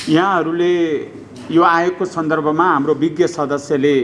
यहाँहरूले यो आयोगको सन्दर्भमा हाम्रो विज्ञ सदस्यले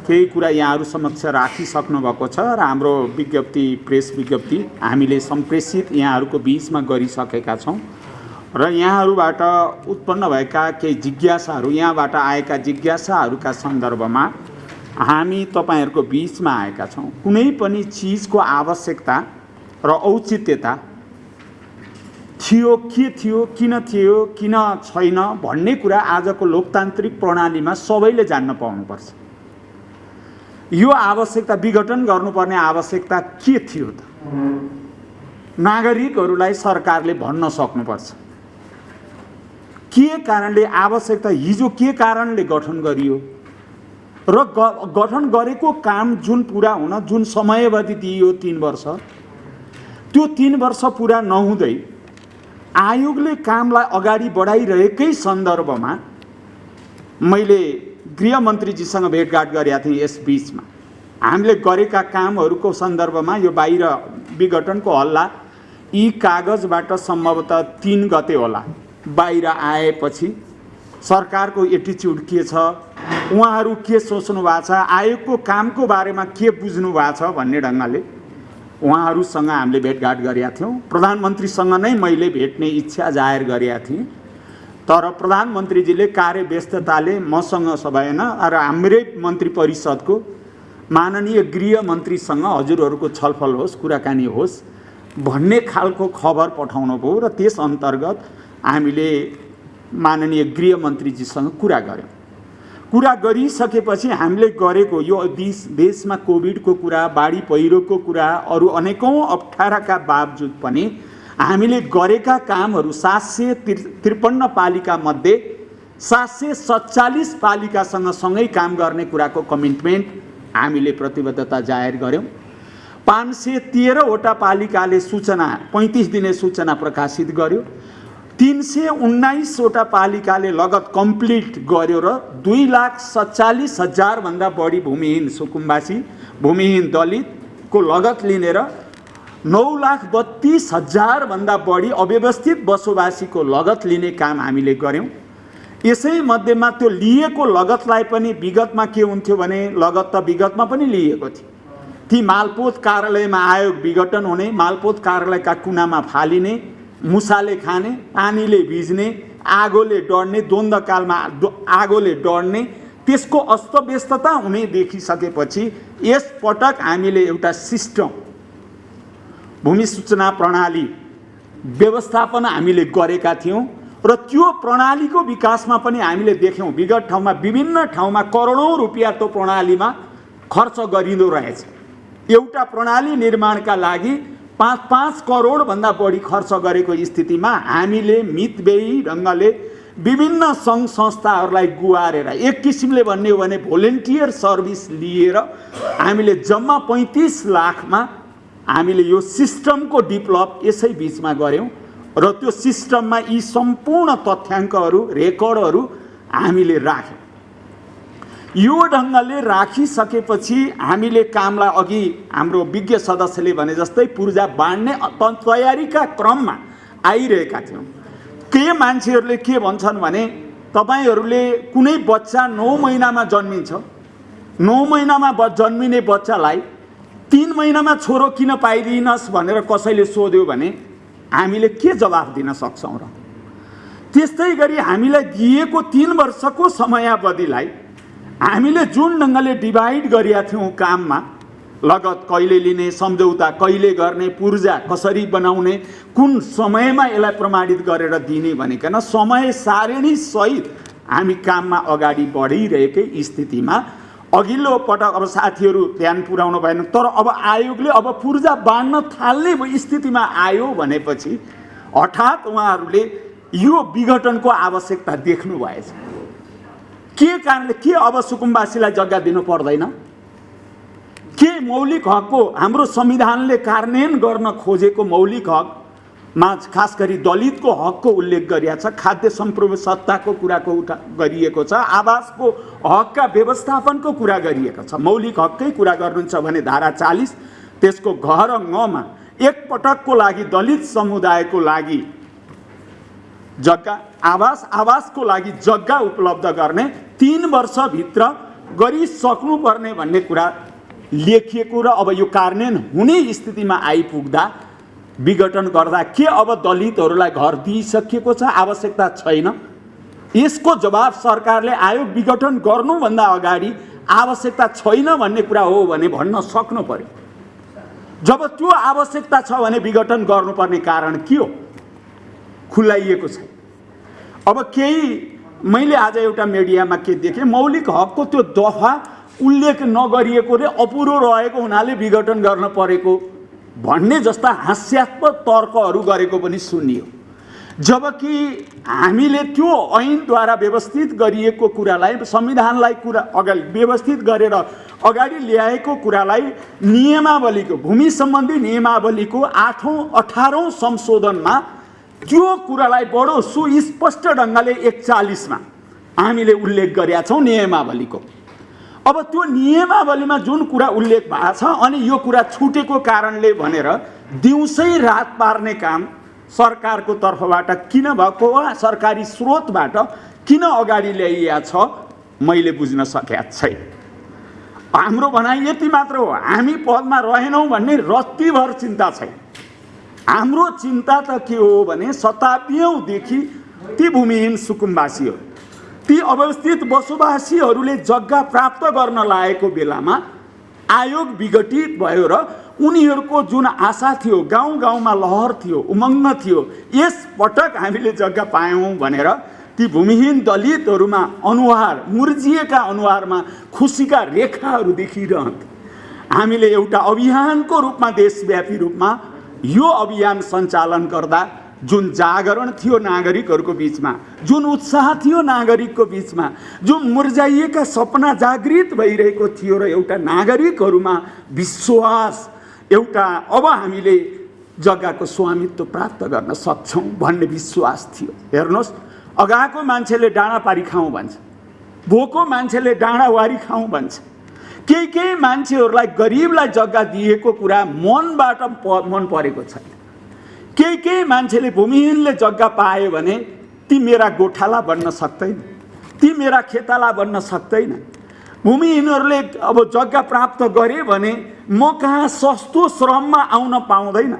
केही कुरा यहाँहरू समक्ष राखिसक्नु भएको छ र हाम्रो विज्ञप्ति प्रेस विज्ञप्ति हामीले सम्प्रेषित यहाँहरूको बीचमा गरिसकेका छौँ र यहाँहरूबाट उत्पन्न भएका केही जिज्ञासाहरू यहाँबाट आएका जिज्ञासाहरूका सन्दर्भमा हामी तपाईहरुको बीचमा आएका छौँ। कुनै पनि चीजको आवश्यकता र औचित्यता थियो, के थियो, किन छैन भन्ने कुरा आजको लोकतान्त्रिक प्रणालीमा सबैले जान्न पाउनुपर्छ। यो आवश्यकता विघटन गर्नुपर्ने आवश्यकता के थियो त नागरिकहरूलाई सरकारले भन्न सक्नुपर्छ। के कारणले आवश्यकता हिजो के कारणले गठन गरियो र गठन गरेको काम जुन पूरा हुन जुन समयावधि दिइयो 3 वर्ष, त्यो 3 वर्ष पूरा नहुँदै आयोगले कामलाई अगाडि बढाइरहेकै सन्दर्भमा मैले गृहमन्त्रीजीसँग भेटघाट गरेका थिएँ। यस बीचमा हामीले गरेका कामहरूको सन्दर्भमा यो बाहिर विघटनको हल्ला यी कागजबाट सम्भवतः 3 गते होला बाहिर आएपछि सरकारको एटिच्युड के छ, उहाँहरू के सोच्नु भएको छ, आयोगको कामको बारेमा के बुझ्नु भएको छ भन्ने ढङ्गले उहाँहरूसँग हामीले भेटघाट गरेका थियौँ। प्रधानमन्त्रीसँग नै मैले भेट्ने इच्छा जाहेर गरेका थिएँ, तर प्रधानमन्त्रीजीले कार्यव्यस्तताले मसँग भएन र हाम्रै मन्त्री परिषदको माननीय गृहमन्त्रीसँग हजुरहरूको छलफल होस्, कुराकानी होस् भन्ने खालको खबर पठाउनु भयो र त्यस अन्तर्गत हामीले माननीय गृहमन्त्रीजीसँग कुरा गऱ्यौँ। कुरा गरिसकेपछि हामीले गरेको यो देशमा कोभिडको कुरा, बाढी पहिरोको कुरा, अरू अनेकौं अप्ठ्याराका बावजुद पनि हामीले गरेका कामहरू 753 पालिका मध्ये 747 पालिकासँग सँगै काम गर्ने कुराको कमिटमेन्ट हामीले प्रतिबद्धता जाहेर गर्यौं। 513 वटा पालिकाले सूचना 35 दिने सूचना प्रकाशित गर्यो। 319 वटा पालिकाले लगत कम्प्लिट गर्यो र 2,47,000 भन्दा बढी भूमिहीन सुकुम्बासी, भूमिहीन दलितको लगत लिने र 9,32,000 भन्दा बढी अव्यवस्थित बसोबासीको लगत लिने काम हामीले गर्यौं। यसै मध्येमा त्यो लिएको लगतलाई पनि विगतमा के हुन्थ्यो भने लगत त विगतमा पनि लिएको थियो। ती मालपोत कार्यालयमा आयोग विघटन हुने, मालपोत कार्यालयका कुनामा फालिने, मुसाले खाने, पानीले भिज्ने, आगोले डढ्ने, द्वन्द्वकालमा आगोले डढ्ने, त्यसको अस्तव्यस्तता हुने देखिसकेपछि यस पटक हामीले एउटा सिस्टम भूमि सूचना प्रणाली व्यवस्थापन हामीले गरेका थियौं र त्यो प्रणालीको विकासमा पनि हामीले देख्यौं विगत ठाउँमा विभिन्न ठाउँमा करोडौं रुपैयाँ त्यो प्रणालीमा खर्च गरिँदो रहेछ। एउटा प्रणाली निर्माणका लागि 5-5 करोड भन्दा बढी खर्च गरेको स्थितिमा हामीले मितव्ययी ढङ्गले विभिन्न सङ्घ संस्थाहरूलाई गुहारेर एक किसिमले भन्ने हो भने भोलिन्टियर सर्भिस लिएर हामीले जम्मा 35 लाखमा हामीले यो सिस्टमको डेभलप यसै बीचमा गर्यौं र त्यो सिस्टममा यी सम्पूर्ण तथ्याङ्कहरू रेकर्डहरू हामीले राख्यौं। यो ढङ्गले राखिसकेपछि हामीले कामलाई अघि हाम्रो विज्ञ सदस्यले भने जस्तै पूर्जा बाँड्ने तयारीका क्रममा आइरहेका थियौँ। के मान्छेहरूले के भन्छन् भने तपाईहरूले कुनै बच्चा 9 महिनामा जन्मिन्छ, 9 महिनामा जन्मिने बच्चालाई 3 महिनामा छोरो किन पाइदिनस् भनेर कसैले सोध्यो भने हामीले के जवाफ दिन सक्छौँ र? त्यस्तै गरी हामीलाई दिएको 3 वर्षको समयावधिलाई हामीले जुन ढङ्गले डिभाइड गरेका थियौँ काममा, लगत कहिले लिने, सम्झौता कहिले गर्ने, पूर्जा कसरी बनाउने, कुन समयमा यसलाई प्रमाणित गरेर दिने भनिकन समय सारिणी सहित हामी काममा अगाडि बढिरहेकै स्थितिमा अघिल्लो पटक अब साथीहरू ध्यान पुर्याउनु भएन, तर अब आयोगले अब पूर्जा बाँड्न थाल्ने स्थितिमा आयो भनेपछि हठात उहाँहरूले यो विघटनको आवश्यकता देख्नु भएछ। के कारणले के अब सुकुम्बासीलाई जग्गा दिनु पर्दैन? के मौलिक हकको हाम्रो संविधानले कार्यान्वयन गर्न खोजेको मौलिक हकमा खास गरी दलितको हकको उल्लेख गरिएको छ, खाद्य सम्पूर्ण सत्ताको कुराको गरिएको छ, आवासको हकका व्यवस्थापनको कुरा गरिएको छ। मौलिक हककै कुरा गर्नुहुन्छ भने धारा 40 त्यसको घ र ङ मा एक पटकको लागि दलित समुदायको लागि जग्गा आवासको लागि जग्गा उपलब्ध गर्ने 3 वर्षभित्र गरिसक्नुपर्ने भन्ने कुरा लेखिएको र अब यो कार्यान्वयन हुने स्थितिमा आइपुग्दा विघटन गर्दा के अब दलितहरूलाई घर दिइसकिएको छ? आवश्यकता छैन? यसको जवाब सरकारले आयोग विघटन गर्नुभन्दा अगाडि आवश्यकता छैन भन्ने कुरा हो भने भन्न सक्नु पर्यो। जब त्यो आवश्यकता छ भने विघटन गर्नुपर्ने कारण के हो? खुलाइएको छ। अब केही मैले आज एउटा मिडियामा के देखेँ, मौलिक हकको त्यो दफा उल्लेख नगरिएको र अपुरो रहेको हुनाले विघटन गर्न परेको भन्ने जस्ता हास्यास्पद तर्कहरू गरेको पनि सुनियो। जबकि हामीले त्यो ऐनद्वारा व्यवस्थित गरिएको कुरालाई, संविधानलाई अगाडि व्यवस्थित गरेर अगाडि ल्याएको कुरालाई नियमावलीको, भूमि सम्बन्धी नियमावलीको 8औं 18औं संशोधनमा त्यो कुरालाई बडो सुस्पष्ट ढङ्गले 41मा हामीले उल्लेख गरेका छौँ नियमावलीको। अब त्यो नियमावलीमा जुन कुरा उल्लेख भएको छ अनि यो कुरा छुटेको कारणले भनेर दिउँसै रात पार्ने काम सरकारको तर्फबाट किन भएको वा सरकारी स्रोतबाट किन अगाडि ल्याइएको छ मैले बुझ्न सकेको छैन। हाम्रो भनाइ यति मात्र हो, हामी पदमा रहेनौँ भन्ने रत्तिभर चिन्ता छैन। हाम्रो चिन्ता त के हो भने शताब्दीौँदेखि ती भूमिहीन सुकुम्बासीहरू, ती अवस्थित बसोबासीहरूले जग्गा प्राप्त गर्न लागेको बेलामा आयोग विघटित भयो र उनीहरूको जुन आशा थियो, गाउँ गाउँमा लहर थियो, उमङ्ग थियो, यस पटक हामीले जग्गा पायौँ भनेर ती भूमिहीन दलितहरूमा अनुहार, मुर्जिएका अनुहारमा खुसीका रेखाहरू देखिरहन्थे। हामीले एउटा अभियानको रूपमा, देशव्यापी रूपमा यो अभियान सञ्चालन गर्दा जुन जागरण थियो नागरिकहरूको बिचमा, जुन उत्साह थियो नागरिकको बिचमा, जुन मुर्जाइएका सपना जागृत भइरहेको थियो र एउटा नागरिकहरूमा विश्वास, एउटा अब हामीले जग्गाको स्वामित्व प्राप्त गर्न सक्छौँ भन्ने विश्वास थियो। हेर्नुहोस्, अगाको मान्छेले डाँडापारी खाउँ भन्छ, भोको मान्छेले डाँडावारी खाउँ भन्छ। केही मान्छेहरूलाई गरिबलाई जग्गा दिएको कुरा मनबाट मन परेको छैन। केही मान्छेले भूमिहीनले जग्गा पायो भने ती मेरा गोठाला बन्न सक्दैन, ती मेरा खेताला बन्न सक्दैन। भूमिहीनहरूले अब जग्गा प्राप्त गरे भने म कहाँ सस्तो श्रममा आउन पाउँदैन।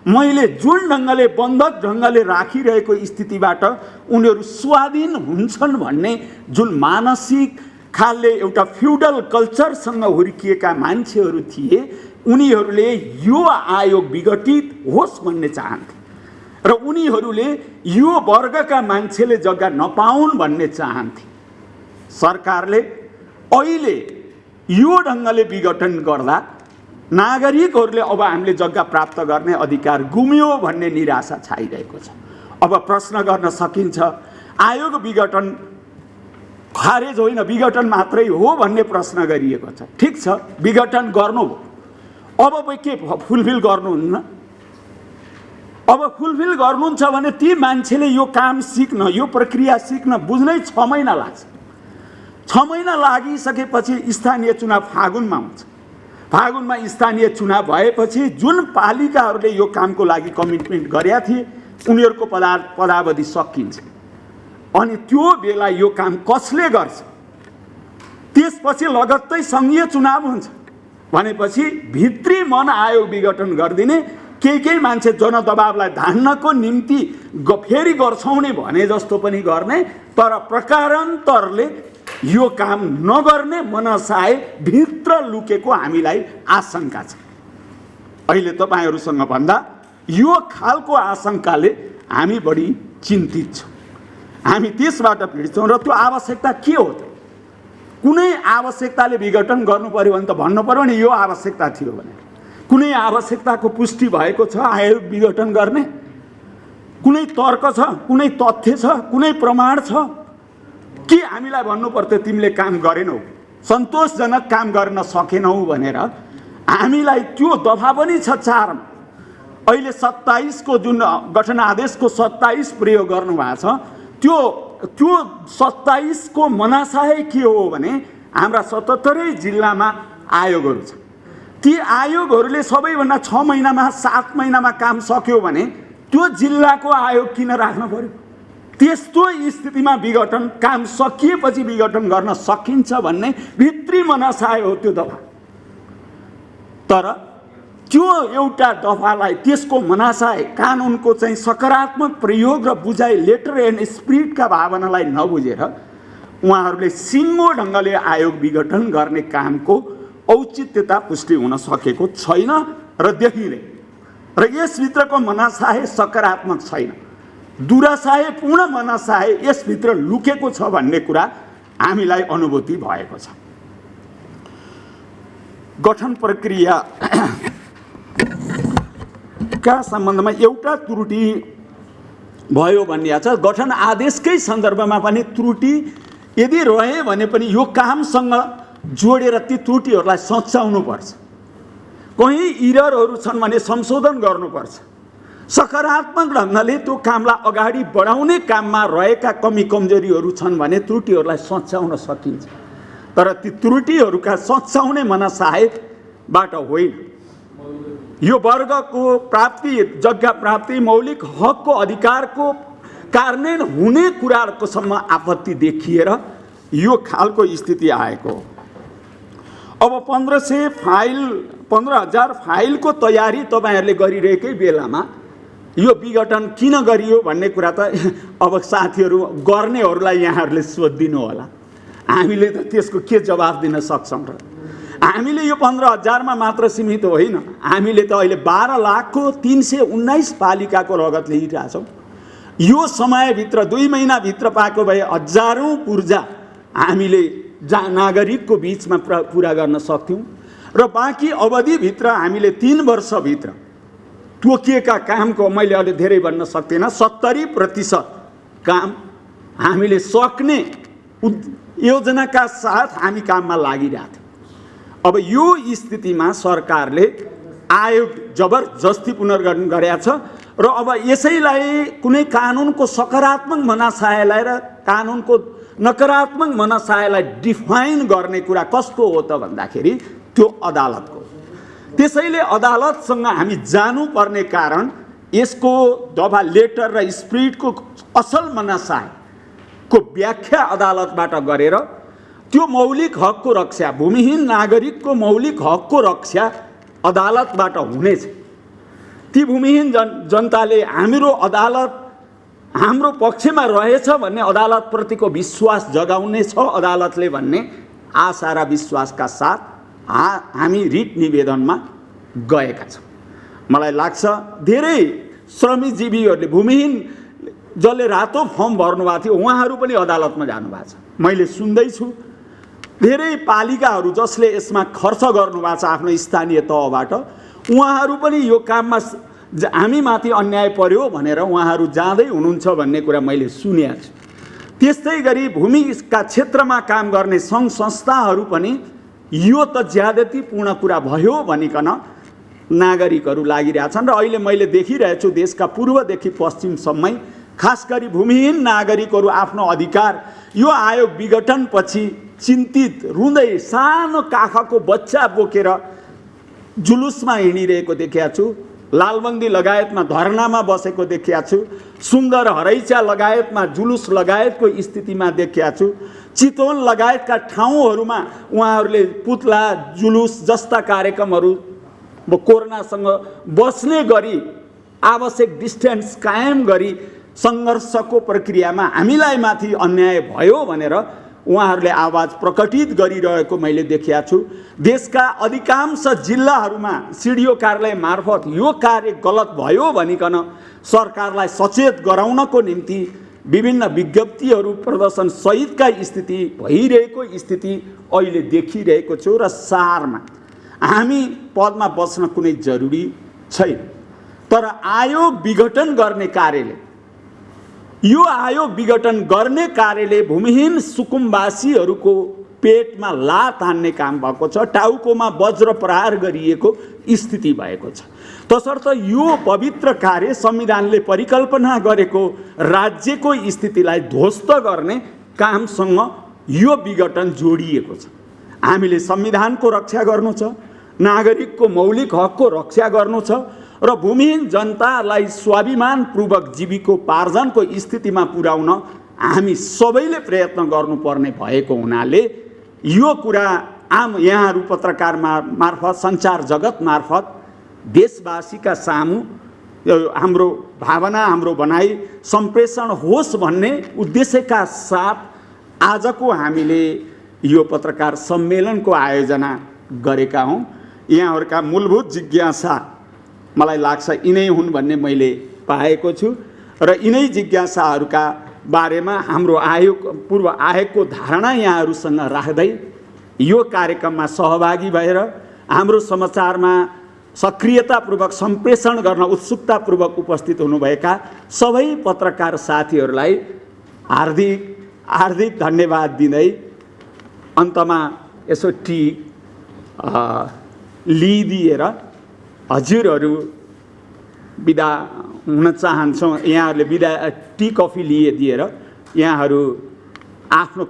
मैले जुन ढङ्गले बन्धक ढङ्गले राखिरहेको स्थितिबाट उनीहरू स्वाधीन हुन्छन् भन्ने जुन मानसिक खालले एउटा फ्युडल कल्चरसँग हुर्किएका मान्छेहरू थिए, उनीहरूले यो आयोग विघटित होस् भन्ने चाहन्थे र उनीहरूले यो वर्गका मान्छेले जग्गा नपाउन् भन्ने चाहन्थे। सरकारले अहिले यो ढङ्गले विघटन गर्दा नागरिकहरूले अब हामीले जग्गा प्राप्त गर्ने अधिकार गुम्यो भन्ने निराशा छाइरहेको छ। अब प्रश्न गर्न सकिन्छ, आयोग विघटन खारेज होइन, विघटन मात्रै हो भन्ने प्रश्न गरिएको छ। ठिक छ, विघटन गर्नु, अब के फुलफिल गर्नुहुन्न? अब फुलफिल गर्नुहुन्छ भने ती मान्छेले यो काम सिक्न, यो प्रक्रिया सिक्न बुझ्नै 6 महिना लाग्छ। 6 महिना लागिसकेपछि स्थानीय चुनाव फागुनमा हुन्छ। फागुनमा स्थानीय चुनाव भएपछि जुन पालिकाहरूले यो कामको लागि कमिटमेन्ट गरेका थिए उनीहरूको पदावधि सकिन्छ अनि त्यो बेला यो काम कसले गर्छ? त्यसपछि लगत्तै सङ्घीय चुनाव हुन्छ भनेपछि भित्री मन आयोग विघटन गरिदिने, केही मान्छे जनदबावलाई धान्नको निम्ति फेरि गर्छौँ नि भने जस्तो पनि गर्ने, तर प्रकारान्तरले यो काम नगर्ने मनसाय भित्र लुकेको हामीलाई आशंका छ। अहिले तपाईहरुसँग भन्दा यो खालको आशंकाले हामी बढी चिन्तित छौँ। हामी त्यसबाट पीडित छौँ र त्यो आवश्यकता के हो त? कुनै आवश्यकताले विघटन गर्नु पर्यो भने त भन्नु पर्यो नि यो आवश्यकता थियो भने। कुनै आवश्यकताको पुष्टि भएको छ आयोग विघटन गर्ने? कुनै तर्क छ, कुनै तथ्य छ, कुनै प्रमाण छ कि हामीलाई भन्नु पर्थ्यो तिमीले काम गरेनौ, सन्तोषजनक काम गर्न सकेनौ भनेर? हामीलाई त्यो दफा पनि छ 4 मा। अहिले 27 को जुन गठन आदेशको 27 प्रयोग गर्नु भएको छ, त्यो 27 को मनासाय के हो भने हाम्रा 77 जिल्लामा आयोगहरू छ। ती आयोगहरूले सबैभन्दा 6 महिनामा 7 महिनामा काम सक्यो भने त्यो जिल्लाको आयोग किन राख्नु पर्यो? त्यस्तो स्थितिमा विघटन काम सकिएपछि विघटन गर्न सकिन्छ भन्ने भित्री मनासाय हो त्यो दफा। तर त्यो एउटा दफालाई त्यसको मनासाय कानुनको चाहिँ सकारात्मक प्रयोग र बुझाइ लेटर एन्ड स्पिरिटका भावनालाई नबुझेर उहाँहरूले सिङ्गो ढङ्गले आयोग विघटन गर्ने कामको औचित्यता पुष्टि हुन सकेको छैन र देखिँदै र यसभित्रको मनासाय सकारात्मक छैन, दुरासायपूर्ण मनासाय यसभित्र लुकेको छ भन्ने कुरा हामीलाई अनुभूति भएको छ। गठन प्रक्रिया का सम्बन्धमा एउटा त्रुटि भयो भनिएको छ। गठन आदेशकै सन्दर्भमा पनि त्रुटि यदि रहे भने पनि यो कामसँग जोडेर ती त्रुटिहरूलाई सच्याउनुपर्छ। कहीँ इररहरू छन् भने संशोधन गर्नुपर्छ। सकारात्मक ढङ्गले त्यो कामलाई अगाडि बढाउने काममा रहेका कमी कमजोरीहरू छन् भने त्रुटिहरूलाई सच्याउन सकिन्छ। तर ती त्रुटिहरूका सच्याउने मनसायबाट होइन। यो वर्गको प्राप्ति, जग्गा प्राप्ति, मौलिक हकको अधिकारको कार्यान्वयन हुने कुराहरूको सम्म आपत्ति देखिएर यो खालको स्थिति आएको हो। अब 15,000 फाइलको तयारी तपाईहरुले गरिरहेकै बेलामा यो विघटन किन गरियो भन्ने कुरा त अब साथीहरू गर्नेहरूलाई यहाँहरूले सोधिदिनु होला। हामीले त त्यसको के जवाफ दिन सक्छौँ र? हामीले यो 15,000 मा मात्र सीमित होइन, हामीले त अहिले 12,319 पालिकाको रगत लिइरहेछौँ। यो समयभित्र 2 महिनाभित्र पाएको भए हजारौं पूर्जा हामीले नागरिकको बीचमा पूरा गर्न सक्थ्यौँ र बाँकी अवधिभित्र हामीले 3 वर्षभित्र तोकिएका कामको मैले अहिले धेरै भन्न सक्दिनँ, 70% काम हामीले सक्ने योजनाका साथ हामी काममा लागिरहेथ्यौँ। अब यो स्थितिमा सरकारले आयोग जबरजस्ती पुनर्गठन गरेको छ र अब यसैलाई कुनै कानुनको सकारात्मक मनासायलाई र कानुनको नकारात्मक मनासायलाई डिफाइन गर्ने कुरा कसको हो त भन्दाखेरि त्यो अदालतको। त्यसैले अदालतसँग हामी जानुपर्ने कारण यसको दफा लेटर र स्पिरिटको असल मनासायको व्याख्या अदालतबाट गरेर त्यो मौलिक हकको रक्षा, भूमिहीन नागरिकको मौलिक हकको रक्षा अदालतबाट हुनेछ। ती भूमिहीन जनताले हाम्रो अदालत हाम्रो पक्षमा रहेछ भन्ने अदालतप्रतिको विश्वास जगाउने छ अदालतले भन्ने आशा र विश्वासका साथ हामी रिट निवेदनमा गएका छौँ। मलाई लाग्छ धेरै श्रमजीवीहरूले, भूमिहीन जसले रातो फर्म भर्नुभएको थियो उहाँहरू पनि अदालतमा जानुभएको छ। मैले सुन्दैछु धेरै पालिकाहरू जसले यसमा खर्च गर्नुभएको छ आफ्नो स्थानीय तहबाट, उहाँहरू पनि यो काममा हामीमाथि अन्याय पर्यो भनेर उहाँहरू जाँदै हुनुहुन्छ भन्ने कुरा मैले सुनेको छु। त्यस्तै गरी भूमिका क्षेत्रमा काम गर्ने सङ्घ संस्थाहरू पनि यो त ज्यादतीपूर्ण कुरा भयो भनिकन नागरिकहरू लागिरहेछन् र अहिले मैले देखिरहेछु देशका पूर्वदेखि पश्चिमसम्मै खास गरी भूमिहीन नागरिकहरू आफ्नो अधिकार यो आयोग विघटनपछि चिन्तित रुँदै सानो काखको बच्चा बोकेर जुलुसमा हिँडिरहेको देखिएको छु। लालबन्दी लगायतमा धरनामा बसेको देखिएको छु। सुन्दर हरैचा लगायतमा जुलुस लगायतको स्थितिमा देखिएको छु। चितवन लगायतका ठाउँहरूमा उहाँहरूले पुतला जुलुस जस्ता कार्यक्रमहरू कोरोनासँग बस्ने गरी आवश्यक डिस्टेन्स कायम गरी सङ्घर्षको प्रक्रियामा हामीलाई माथि अन्याय भयो भनेर उहाँहरूले आवाज प्रकटित गरिरहेको मैले देखिएको छु। देशका अधिकांश जिल्लाहरूमा सिडिओ कार्यालय मार्फत यो कार्य गलत भयो भनिकन सरकारलाई सचेत गराउनको निम्ति विभिन्न विज्ञप्तिहरू प्रदर्शन सहितका स्थिति भइरहेको स्थिति अहिले देखिरहेको छु र सारमा हामी पदमा बस्न कुनै जरुरी छैन। तर आयोग विघटन गर्ने कार्यले, यो आयोग विघटन गर्ने कार्यले भूमिहीन सुकुम्बासीहरूको पेटमा लात हान्ने काम भएको छ, टाउकोमा वज्र प्रहार गरिएको स्थिति भएको छ। तसर्थ यो पवित्र कार्य संविधानले परिकल्पना गरेको राज्यको स्थितिलाई ध्वस्त गर्ने कामसँग यो विघटन जोडिएको छ। हामीले संविधानको रक्षा गर्नु छ, नागरिकको मौलिक हकको रक्षा गर्नु छ र भूमिहीन जनतालाई स्वाभिमानपूर्वक जीविकोपार्जनको स्थितिमा पुर्याउन हामी सबैले प्रयत्न गर्नुपर्ने भएको हुनाले यो कुरा आम यहाँहरू पत्रकार मार्फत सञ्चार जगत मार्फत देशवासीका सामु हाम्रो भावना हाम्रो भनाइ सम्प्रेषण होस् भन्ने उद्देश्यका साथ आजको हामीले यो पत्रकार सम्मेलनको आयोजना गरेका हौँ। यहाँहरूका मूलभूत जिज्ञासा मलाई लाग्छ यिनै हुन् भन्ने मैले पाएको छु र यिनै जिज्ञासाहरूका बारेमा हाम्रो पूर्व आयोगको धारणा यहाँहरूसँग राख्दै यो कार्यक्रममा सहभागी भएर हाम्रो समाचारमा सक्रियतापूर्वक सम्प्रेषण गर्न उत्सुकतापूर्वक उपस्थित हुनुभएका सबै पत्रकार साथीहरूलाई हार्दिक धन्यवाद दिँदै अन्तमा यसो टी लिइदिएर हजुरहरू बिदा हुन चाहन्छौँ। यहाँहरूले बिदा टी कफी लिइदिएर यहाँहरू आफ्नो